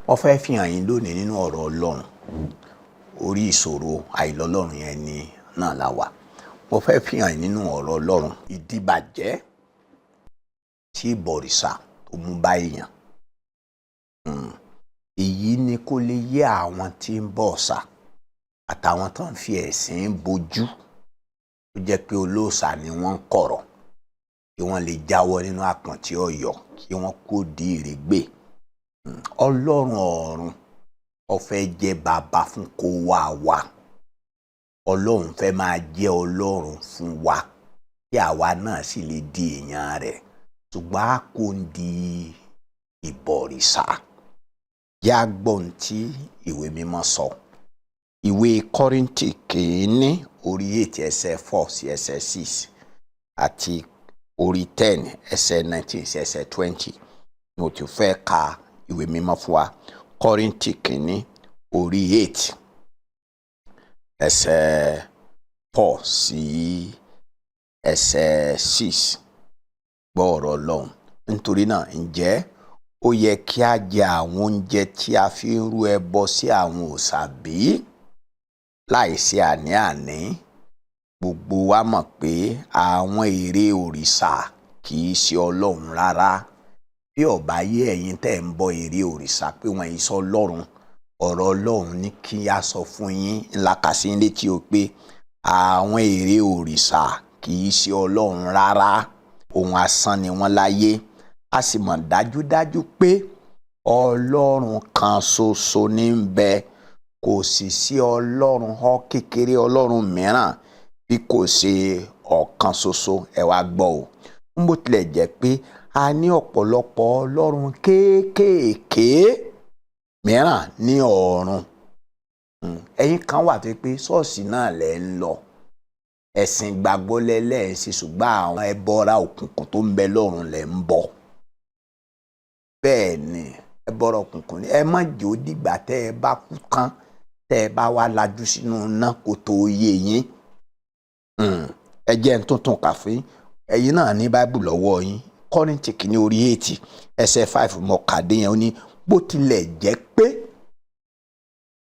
Wọ́n fẹ́ fi hàn yín lónìí nínú ọ̀rọ̀ Ọlọ́run. Orí ìṣòro àìlọ́lọ́run yẹn ni náà la wà. Wọ́n fẹ́ fi hàn yín nínú ọ̀rọ̀ Ọlọ́run ìdíbàjẹ́ tí ìbọ̀rìṣà tó mú bá èèyàn. Èyí ni kó lè yé àwọn tí ń bọ òòṣà àtàwọn tó ń fi ẹ̀sìn bojú tó jẹ́ pé olóòṣà ni wọ́n ń kọ̀rọ̀ kí wọ́n lè jáwọ́ nínú àpọ̀n tí ó yọ kí wọ́n kó di ìrègbè. Ọlọ́run ọ̀run ó fẹ́ jẹ́ bàbá fún kó wá wa. Ọlọ́run fẹ́ máa jẹ́ Ọlọ́run fún wa kí àwa náà sì lè di èèyàn rẹ̀, ṣùgbọ́n a kò ń di ìbọ̀rìṣà. Yá gbọ́n tí ìwé mímọ́ sọ. Ìwé Kọ́ríńtì kìíní orí 8 ẹsẹ̀ 4 sí ẹsẹ̀ 6 àti orí 10 ẹsẹ̀ 19 sí ẹsẹ̀ 20 ni mo ti fẹ́ ka ìwé mímọ́ fún wa. Kọ́ríńtì kìíní orí 8 ẹsẹ̀ 4 sí ẹsẹ̀ 6 gbọ́ ọ̀rọ̀ Ọlọ́run. Nítorí náà ǹjẹ́ ó yẹ kí a jẹ àwọn oúnjẹ tí a fi ń rú ẹbọ sí àwọn òòṣà bí? Láìsí àní-àní, gbogbo wa mọ̀ pé àwọn ère òrìṣà kì í ṣe Ọlọ́run rárá. Bí ó bá yé ẹ̀yin tẹ́ ń bọ ère òrìṣà pé wọ́n yìí sọ Ọlọ́run, ọ̀rọ̀ Ọlọ́run ní kí a sọ fún yín ńlá kà sí létí o pé àwọn ère òrìṣà kì í ṣe Ọlọ́run rárá. Ohun asán ni wọ́n láyé. A sì mọ̀ dájúdájú pé Ọlọ́run kan ṣoṣo ní ń bẹ. Kò sì sí Ọlọ́run kékeré Ọlọ́run mìíràn bí kò ṣe ọ̀kan ṣoṣo. Ẹ wá gbọ́ o. Bó tilẹ̀ jẹ́ pé a ní ọ̀pọ̀lọpọ̀ Ọlọ́run kéékèèké mìíràn ní ọ̀run. Ẹ̀yin kan wà tó pé ṣọ́ọ̀ṣì náà lẹ ń lọ. Ẹ̀sìn gbàgbọ́ lẹ́lẹ́ẹ̀ṣin ṣùgbọ́n àwọn ẹbọra òkùnkùn tó ń bẹ lọ́run lẹ ń bọ. Bẹ́ẹ̀ ni ẹbọra òkùnkùn ni. Ẹ má jẹ́ ó dìgbà tẹ́ ẹ bá kú tán tẹ́ ẹ bá wá lajú sínú iná kó tó yé yín. Ẹ jẹ́ ń tuntun kà fún yín. Ẹ̀yin náà ní Báíbù lọ́wọ́ yín. Kọ́ríńtì kìíní orí 8 ẹsẹ̀ 5 mọ̀kàdé yẹn ó ní bó tilẹ̀ jẹ́ pé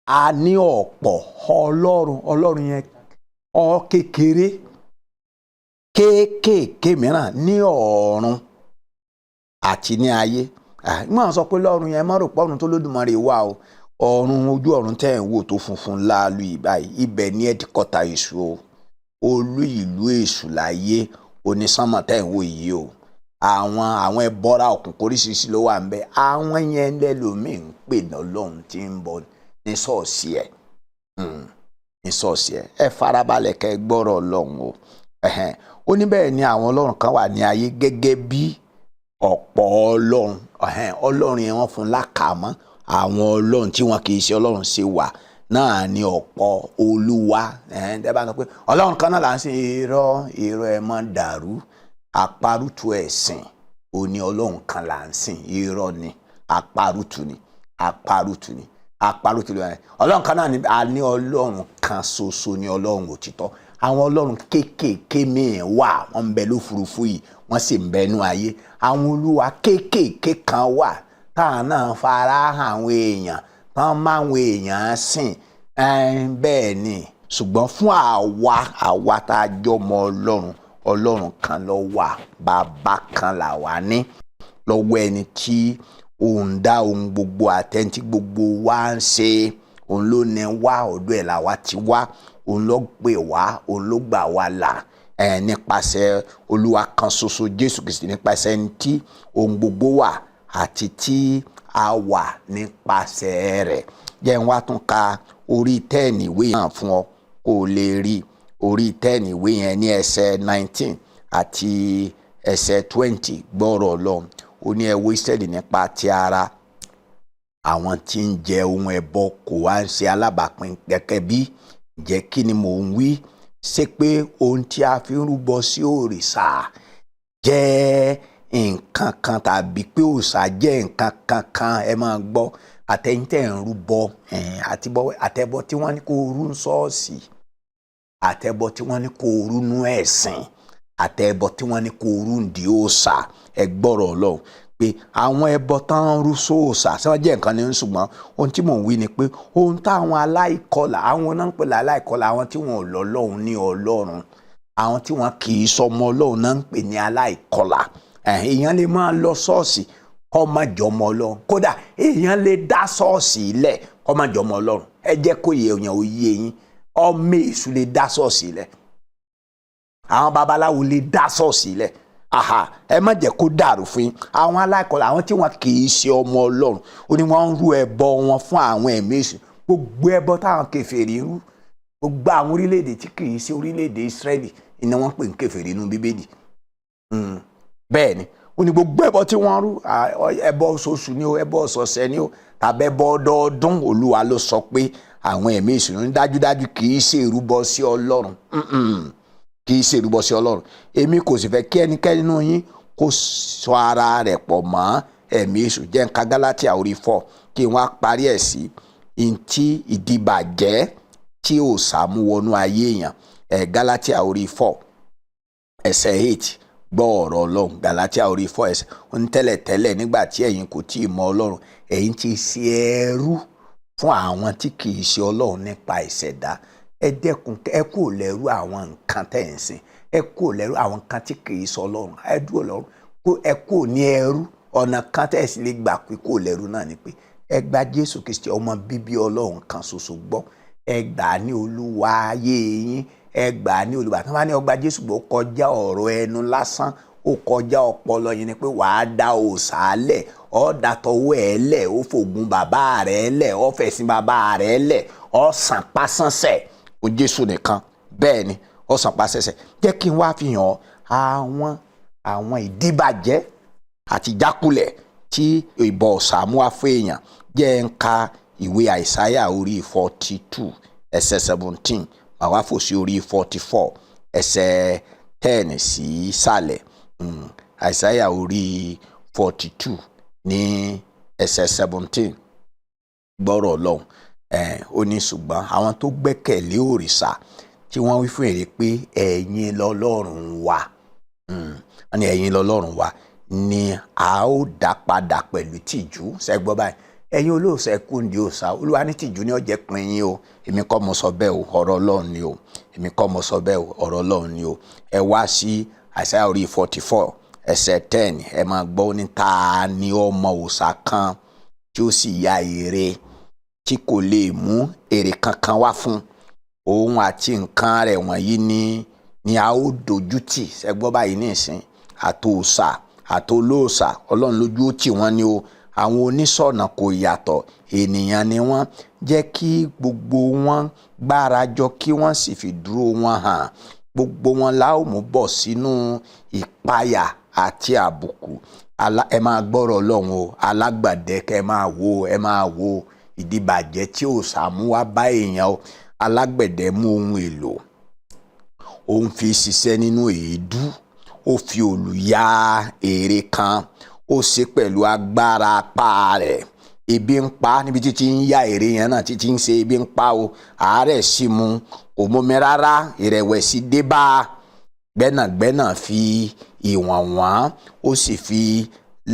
a ní ọ̀pọ̀ Ọlọ́run yẹn kékeré kéékèèké mìíràn ní ọ̀run àti ní ayé. Wọ́n sọ pé lọ́run yẹn má rò pé ọ̀run tó lódùmarè wà o. Ọ̀run ojú ọ̀run tẹ́ ẹ̀ ń wò tó funfun láàlú ìbáyìí ibẹ̀ ní ẹ̀díkọ́ta èṣù o. Olú ìlú èṣù láyé onísánmọ̀ tẹ́ ẹ̀ ń wò yìí o. Àwọn ẹbọra òkùnkùn oríṣiríṣi ló wà ń bẹ. Àwọn yẹn lẹ́lòmíì ń pè lọ́lọ́run tí ń bọ ní ṣọ́ọ̀ṣì ẹ̀. Ní ṣọ́ọ̀ṣì ẹ̀. Ẹ farabalẹ̀ kẹ́ ẹ gbọ́rọ̀ Ọlọ́run o. Ó ní bẹ́ẹ̀ ni àwọn ọlọ́run kan wà ní ayé gẹ́gẹ́ bí ọ̀pọ̀ ọlọ́run. Ọlọ́run yẹn wọ́n fún lákàmọ́. Àwọn ọlọ́run tí wọn kì í ṣe ọlọ́run ṣe wà náà ní ọ̀pọ̀ olúwa. Tẹ́ bá sọ pé ọlọ́run kan náà là ń sìn, irọ́ ẹ mọ́ dàrú. Àparùtù ẹ̀sìn ò ní ọlọ́run kan là ń sìn, irọ́ ni. Àparùtù ni. Ọlọ́run kan náà ni a ní ọlọ́run kan ṣoṣo ní ọlọ́run òtítọ́. Àwọn ọlọ́run kéékèèké míì wà wọ́n ń bẹ lófurufú yìí wọ́n sì ń bẹ nú ayé. Àwọn olúwa kéékèèké kan wà táwọn náà fara hàn àwọn èèyàn tán máa àwọn èèyàn sìn. Bẹ́ẹ̀ ni ṣùgbọ́n fún àwa tá a jọ mọ Ọlọ́run kan ló wà, bàbá kan là wà ní lọ́wọ́ ẹni tí òun dá ohun gbogbo àtẹ̀ntí gbogbo wa ń ṣe. Òun ló ní wá, ọ̀dọ̀ ẹ̀ làwa ti wá. Òun ló gbé wá, òun ló gbà wá là. Nípasẹ̀ olúwa kan ṣoṣo Jésù Kristi, nípasẹ̀ ẹni tí ohun gbogbo wà àti tí a wà nípasẹ̀ rẹ̀. Jẹ́ n wá tún ka orí 10 ìwé yẹn fún ọ kó o lè rí. Orí 10 ìwé yẹn ní ẹsẹ̀ 19 àti ẹsẹ̀ 20 gbọ́rọ̀ Ọlọ́run. Ó ní ẹ wo Ísírẹ́lì nípa ti ara. Àwọn tí ń jẹ ohun ẹbọ kò wá ń ṣe alábàápín gẹ́gẹ́ bí. Ǹjẹ́ kí ni mò ń wí? Ṣé pé ohun tí a fi ń rúbọ sí òrìṣà jẹ́ nǹkan kan tàbí pé òòṣà jẹ́ nǹkan kankan? Ẹ máa gbọ́. Àtẹ̀yìntẹ̀ ń rúbọ àtẹ̀bọ tí wọ́n ní kó rú ń ṣọ́ọ̀ṣì, àtẹ̀bọ tí wọ́n ní kó rú nú ẹ̀sìn, àtẹ̀bọ tí wọ́n ní kó rú ń di òòṣà. Ẹ gbọ́rọ̀ Ọlọ́run. pé àwọn ẹbọ tán ń rú sóòṣà ṣé wọ́n jẹ́ nǹkan ní ṣùgbọ́n ohun tí mò ń wí ni pé ohun táwọn aláìkọlà àwọn náà ń pè láìkọlà àwọn tí wọn ò lọ́lọ́run ní ọlọ́run àwọn tí wọn kì í sọmọ ọlọ́run náà ń pè ní aláìkọlà. Èèyàn lè máa lọ ṣọ́ọ̀ṣì kó má jọmọ ọlọ́run, kódà èèyàn lè dá ṣọ́ọ̀ṣì ilẹ̀ kó má jọmọ ọlọ́run. Ẹ jẹ́ kó èèyàn ó yé yín, ọmọ èṣù lè dá ṣọ́ọ̀ṣì ilẹ̀, àwọn babaláwo lè dá ṣọ́ọ̀ṣì ilẹ̀. Ẹ má jẹ́ kó dàrú fún yín. Àwọn aláìkọlà àwọn tí wọn kì í ṣe ọmọ ọlọ́run ó ní wọ́n ń rú ẹbọ wọn fún àwọn ẹ̀mí èṣù. Gbogbo ẹbọ táwọn kèfèrí ń rú, gbogbo àwọn orílẹ̀-èdè tí kì í ṣe orílẹ̀-èdè Ísírẹ́lì ni wọ́n pè ń kèfèrí nínú Bíbélì. Bẹ́ẹ̀ ni ó ní gbogbo ẹbọ tí wọ́n rú, ẹbọ oṣooṣù ni o, ẹbọ ọ̀sọ̀ọ̀sẹ̀ ni o, tàbí ẹbọ ọdọọdún. Olúwa ló sọ pé àwọn ẹ̀mí èṣù ní dájúdájú kì í ṣe ìrúbọ sí Ọlọ́run, kì í ṣe ìrúbọ sí Ọlọ́run. Èmi kò sì fẹ́ kí ẹnikẹ́ni nínú yín kó sọ ara rẹ̀ pọ̀ mọ́ ẹ̀mí èṣù. Jẹ́ n ka Gálátíà orí 4 kí n wá parí ẹ̀ sí ntí ìdìbàjẹ́ tí ò sàmú wọnú ayé èèyàn. Gálátíà orí 4 ẹsẹ̀ 8 gbọ́ ọ̀rọ̀ Ọlọ́run. Gálátíà orí 4 ẹsẹ̀ ó ní tẹ́lẹ̀tẹ́lẹ̀ nígbà tí ẹ̀yin kò tí ì mọ Ọlọ́run ẹ̀yin ti ṣe ẹrú fún àwọn tí kì í ṣe Ọlọ́run nípa ìṣẹ̀dá. Ẹ dẹ́kun, ẹ kò lẹ́rú àwọn nǹkan tẹ̀ ń sìn, ẹ kò lẹ́rú àwọn nǹkan tí kì í ṣe Ọlọ́run. Ẹ dúró lọ́rùn, ẹ kò ní ẹrú. Ọ̀nà kan tẹ̀ sì lè gbà pé kò lẹ́rú náà ni pé ẹ gba Jésù Kristi ọmọ bíbí Ọlọ́run kan ṣoṣo gbọ́. Ẹ gbà ní Olúwa ayé yín, ẹ gbà ní Olúwa. Tí wọ́n bá ní ó gba Jésù gbọ́, ó kọjá ọ̀rọ̀ ẹnu lásán, ó kọjá ọpọlọ yín ni pé wàá dá òòṣà lẹ̀, ó dá tọwọ́ ẹ̀ lẹ̀, ó fògùn bàbá rẹ̀ lẹ̀, ó fẹ̀sìn bàbá rẹ̀ lẹ̀, ó sàn pásánṣẹ̀ ó Jésù nìkan. Bẹ́ẹ̀ ni ó sàn pásánṣẹ̀. Jẹ́ kí n wá fi hàn àwọn ìdíbàjẹ́ àti ìjákulẹ̀ tí ìbọ òòṣà mú wá fún èèyàn. Jẹ́ n ka ìwé Àìsáyà orí 42 ẹsẹ̀ 17 màá wá fò sí orí 44 ẹsẹ̀ 10 sí sàlẹ̀. Àìsáyà orí 42 ní ẹsẹ̀ 17 gbọ́rọ̀ Ọlọ́run. Ó ní ṣùgbọ́n àwọn tó gbẹ́kẹ̀lé òrìṣà tí wọ́n wí fún èrè pé ẹ̀yin lọ́lọ́run wa, wọ́n ní ẹ̀yin lọ́lọ́run wa ni a ó dá padà pẹ̀lú tìjú. Ṣẹ́gbọ́ báyìí, ẹ̀yin olóòṣà ẹ kú ní òòṣà, Olúwa ní tìjú ní ó jẹ́ pín yín o. Èmi kọ́ mo sọ bẹ́ẹ̀ o, ọ̀rọ̀ Ọlọ́run ni o. Èmi kọ́ mo sọ bẹ́ẹ̀ o, ọ̀rọ̀ Ọlọ́run ni o. Ẹ wá sí Àìsáyà orí 44 ẹsẹ̀ 10 ẹ máa gbọ́ ní ta ni ọmọ òòṣà kan tí ó sì ya ère tí kò lè mú èrè kankan wá fún òun àti nǹkan rẹ̀ wọ̀nyí ni a ó dojú tì. Ṣẹ́gbọ́ báyìí ní ìsìn àtòòṣà àtolóòṣà Ọlọ́run lójú ó tì wọ́n ni o. Àwọn oníṣọ̀nà kò yàtọ̀, ènìyàn ni wọ́n. Jẹ́ kí gbogbo wọn gbárajọ kí wọ́n sì fi dúró wọn hàn. Gbogbo wọn la ó mú bọ̀ sínú ìpayà àti àbùkù. Ẹ máa gbọ́rọ̀ Ọlọ́run o. Alágbàdẹ kẹ́ ẹ máa wo ìdíbàjẹ́ tí òòṣà mú wá bá èèyàn o. Alágbẹ̀dẹ mú ohun èlò, ó ń fi ṣiṣẹ́ nínú èédú, ó fi òòlù ya ère kan, ó ṣe pẹ̀lú agbára apá rẹ̀. Ebi ń pa níbi títí ń ya ère yẹn náà, títí ń ṣe ebi ń pa o. Àárẹ̀ sì mú, kò mómi rárá, ìrẹ̀wẹ̀sì dé bá a. Gbẹ́nàgbẹ́nà fi ìwọ̀n wọ́n, ó sì fi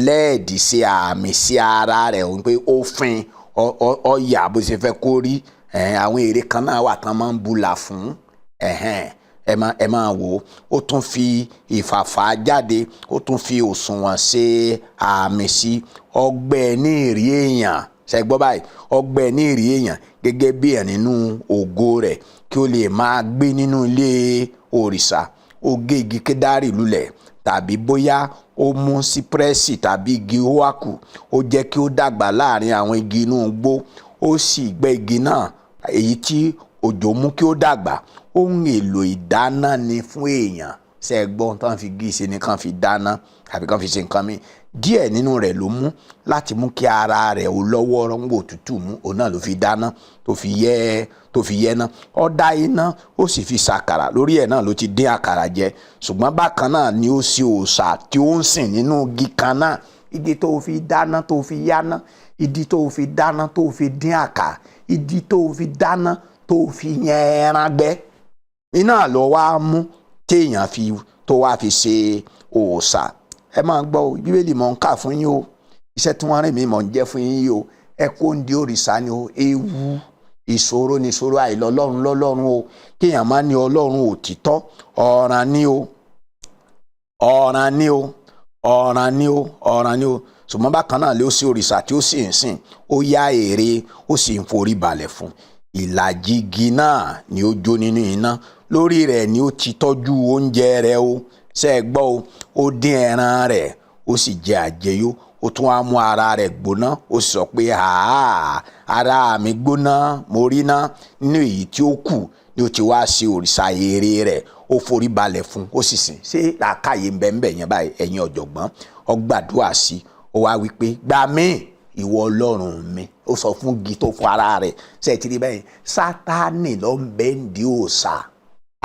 lẹ́ẹ̀dì ṣe àmì sí ara rẹ̀ pé ó fin ó yà bó ṣe fẹ́ kó rí. Àwọn ère kan náà wà tán máa ń bùlà fún. Ẹ máa wò ó tún fi ìfàfà jáde, ó tún fi òṣùwọ̀n ṣe àmì sí ọgbẹ́ ní ìrí èèyàn. Ṣẹ́gbọ́ báyìí, ọgbẹ́ ní ìrí èèyàn gẹ́gẹ́ bí ẹ̀ nínú ògo rẹ̀ kí ó lè máa gbé nínú ilé òrìṣà. Ó gé igi kédárì lulẹ̀, tàbí bóyá ó mú sípírẹ́sì tàbí igi óákù, ó jẹ́ kí ó dàgbà láàrin àwọn igi inú igbó. Ó sì gbẹ́ igi náà èyí tí òjò mú kí ó dàgbà. Ohun èlò ìdáná ni fún èèyàn. Ṣé ẹ gbọ́ tán fi igi ṣe ni kàn fi dáná àbí kàn fi ṣe nǹkan mi. Díẹ̀ nínú rẹ̀ ló mú láti mú kí ara rẹ̀ ó lọ́wọ́ rọ́ngbò òtútù mú, òun náà ló fi dáná tó fi yẹ́ ná. Ó dá iná, ó sì fi ṣàkàrà, lórí ẹ̀ náà ló ti dín àkàrà jẹ. Ṣùgbọ́n bákan náà ni ó ṣe òòṣà tí ó ń sìn nínú igi kan náà. Igi tó fi dáná tó fi yáná, ìdí tó fi dáná tó fi dín àkàrà, ìdí tó fi dáná tó fi yẹn ẹran gbẹ́. Iná ló wá mú téèyàn tó wá fi ṣe òòṣà. ẹ máa gbọ́ o, bíbélì mọ̀ ń kà fún yín o, iṣẹ́ tí wọ́n rìn mí mọ̀ ń jẹ́ fún yín o. ẹ kó ń di òrìṣà ni o, ewu ìṣòro ni ìṣòro àìlọ́lọ́run lọ́lọ́run o, kéèyàn má ní ọlọ́run òtítọ́, ọ̀ràn ni o, ọ̀ràn ni o, ọ̀ràn ni o, ọ̀ràn ni o. ṣùgbọ́n bákan náà ló sí òrìṣà tí ó sì ń sìn, ó yá ère ó sì ń forí balẹ̀ fún. ìlàjì igi náà ni ó jó nínú iná, lórí rẹ̀ ni ó ti tọ́jú oúnjẹ rẹ̀ o. ṣé ẹ gbọ́ o, ó dín ẹran rẹ̀ ó sì jẹ àjẹyó, ó tún wá mú ara rẹ̀ gbóná, ó sì sọ pé ara mi gbóná, mo rí ná. nínú èyí tí ó kù ni ó ti wá sí òrìṣà ère rẹ̀, ó forí balẹ̀ fún, ó sì sìn. ṣé làákàyè ń bẹ ń bẹ yẹn báyìí, ẹ̀yin ọ̀jọ̀gbọ́n? ó gbàdúrà sí, ó wá wí pé gbà mí ìwọ ọlọ́run mi. ó sọ fún igi tó fún ara rẹ̀. ṣé ẹ ti rí bẹ́ẹ̀? Sátánì ló ń bẹ ń di òòṣà.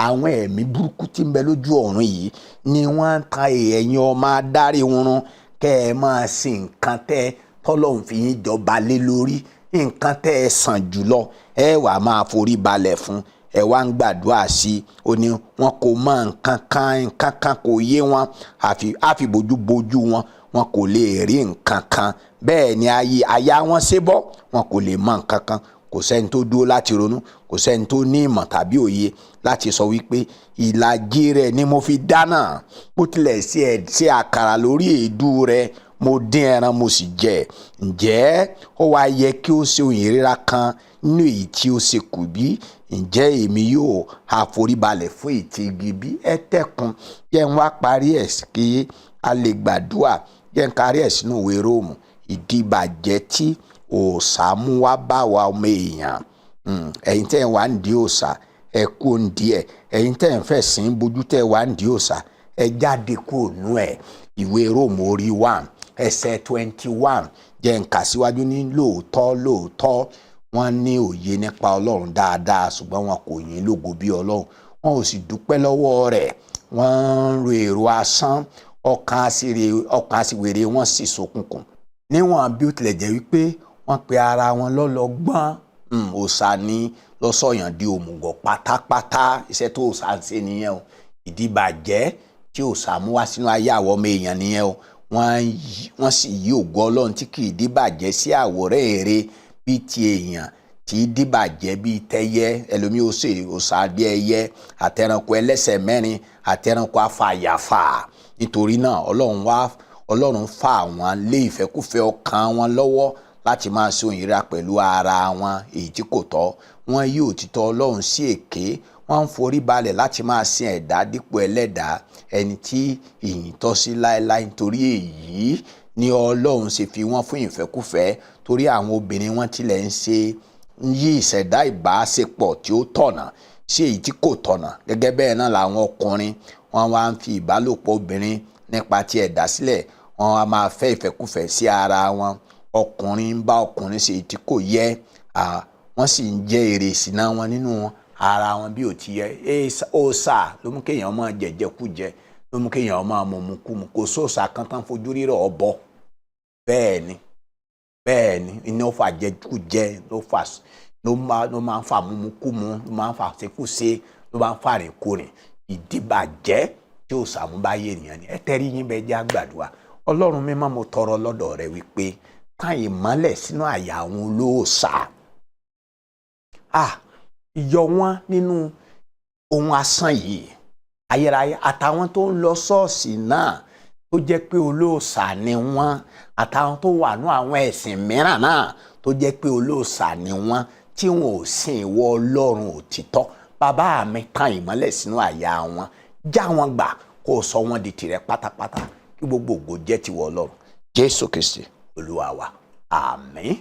àwọn ẹ̀mí burúkú tí ń bẹ lójú ọ̀run yìí ni wọ́n ń ta ẹ̀yin ọmọ adarí oorun kẹ́ ẹ máa sin nǹkan tẹ́ tọ́lọ́run fi yín jọba lé lórí, nǹkan tẹ́ ẹ sàn jùlọ, ẹ wà máa forí balẹ̀ fún, ẹ wá ń gbàdúrà sí i. ó ní wọn kò mọ nǹkan kan kò yé wọn, àfi bójúbójú wọn kò lè rí nǹkan kan. bẹ́ẹ̀ ni àyà wọn ṣe bọ́, wọn kò lè mọ nǹkan kan. kò sẹ́ni tó dúró láti ronú, kò sẹ́ni tó ní ìmọ̀ tàbí òye láti sọ wípé ìlàjì rẹ̀ ni mo fi dáná, bó tilẹ̀ ṣe àkàrà lórí èédú rẹ̀, mo dín ẹran mo sì jẹ. ǹjẹ́ ó wá yẹ kí ó ṣe ohun ìríra kan nínú èyí tí ó ṣe kù bí? ǹjẹ́ èmi yóò àforíbalẹ̀ fún ìtì igi bí? ẹ tẹ́kun jẹ́ ń wá parí ẹ̀ kí a lè gbàdúrà. jẹ́ ń kárí ẹ̀ sínú ìwé Róòmù. ìdíbàjẹ́ tí òòṣà mú wá bá wa ọmọ èèyàn. ẹ̀yin tẹ́ ẹ̀ wá ń di òòṣà, ẹ kú ń di ẹ̀. ẹ̀yin tẹ́ ẹ̀ ń fẹ̀sìn bójú tẹ́ ẹ̀ wá ń di òòṣà, ẹ jáde kúrò nú ẹ̀. ìwé Róòmù orí 1 ẹsẹ̀ 21 jẹ́ ń kà síwájú ní lóòótọ́ wọ́n ní òye nípa Ọlọ́run dáadáa, ṣùgbọ́n wọn kò yìn lógo bí Ọlọ́run, wọn ò sì dúpẹ́ lọ́wọ́ rẹ̀. wọ́n ń ro èrò asán, ọkàn àsìwèrè wọn sì ṣókùnkùn. níwọ̀n bí ó tilẹ̀ jẹ́ wípé wọ́n pe ara wọn lọ́lọ́gbọ́n, òòṣà ni lọ́sọ̀yàn di òmùgọ̀ pátápátá. iṣẹ́ tó òòṣà ń ṣe nìyẹn o. ìdíbàjẹ́ tí òòṣà mú wá sínú ayé àwọn ọmọ èèyàn nìyẹn o. wọ́n sì yí ògo Ọlọ́run tí kì í díbàjẹ́ sí àwòrán ère bíi ti èèyàn, tí í díbàjẹ́ bíi tẹ́yẹ. ẹlòmíì ó ṣe òòṣà bí ẹyẹ, àtẹranko ẹlẹ́sẹ̀ mẹ́rin, àtẹranko afàyàfà. nítorí náà Ọlọ́run fà wọ́n lé ìfẹ́kúfẹ́ ọkàn wọn lọ́wọ́ láti máa ṣe ohun ìríra pẹ̀lú ara wọn èyí tí kò tọ́. wọ́n yí òtítọ́ Ọlọ́run sí èké, wọ́n ń forí balẹ̀ láti máa sin ẹ̀dá dípò ẹlẹ́dàá, ẹni tí ìyìn tọ́ sí láéláé. nítorí èyí ni Ọlọ́run ṣe fi wọ́n fún ìfẹ́kúfẹ́, torí àwọn obìnrin wọn tilẹ̀ ń yí ìṣẹ̀dá ìbáṣepọ̀ tí ó tọ̀nà sí èyí tí kò tọ̀nà. gẹ́gẹ́ bẹ́ẹ̀ náà làwọn ọkùnrin wọn wá ń fi ìbálòpọ̀ obìnrin nípa ti ẹ̀dá sílẹ̀, wọn á máa fẹ́ ìfẹ́kúfẹ́ sí ara wọn. ọkùnrin ń bá ọkùnrin ṣe èyí tí kò yẹ, wọ́n sì ń jẹ èrè ìṣìnà wọn nínú ara wọn bí ò ti yẹ. òòṣà ló mú kéèyàn máa jẹjẹkújẹ, ló mú kéèyàn máa mọ̀mùkúmu. kò sóòṣà kan tán fojú rírọ̀ ọ̀bọ. bẹ́ẹ̀ ni iná fà jẹkújẹ ló máa ń fà mumukumu, ló máa ń fà ṣekúṣe, ló máa ń fà rìnkúrìn. ìdíbàjẹ́ tí òòṣà mú bá yé ènìyàn ni. ẹ tẹ́rí yín bẹ́ẹ̀ jẹ́ àgbàdua. Ọlọ́run mímọ́, mo tọrọ lọ́dọ̀ rẹ wípé tàn ìmọ́lẹ̀ sínú àyà àwọn olóòṣà. yọ wọ́n nínú ohun asán yìí ayérayé. àtàwọn tó ń lọ ṣọ́ọ̀ṣì náà tó jẹ́ pé olóòṣà ni wọ́n, àtàwọn tó wà ní àwọn ẹ̀sìn mìíràn náà tó jẹ́ pé olóòṣà ni wọ́n, tí wọn ò sìn ìwọ Ọlọ́run òtítọ́. bàbá mi, tàn ìmọ́lẹ̀ sínú àyà wọn, já wọn gbà, kó o sọ wọn di tìrẹ pátápátá, kí gbogbo ògo jẹ́ tiwọ Ọlọ́run. Jésù Kristi Olúwa wa, àmín.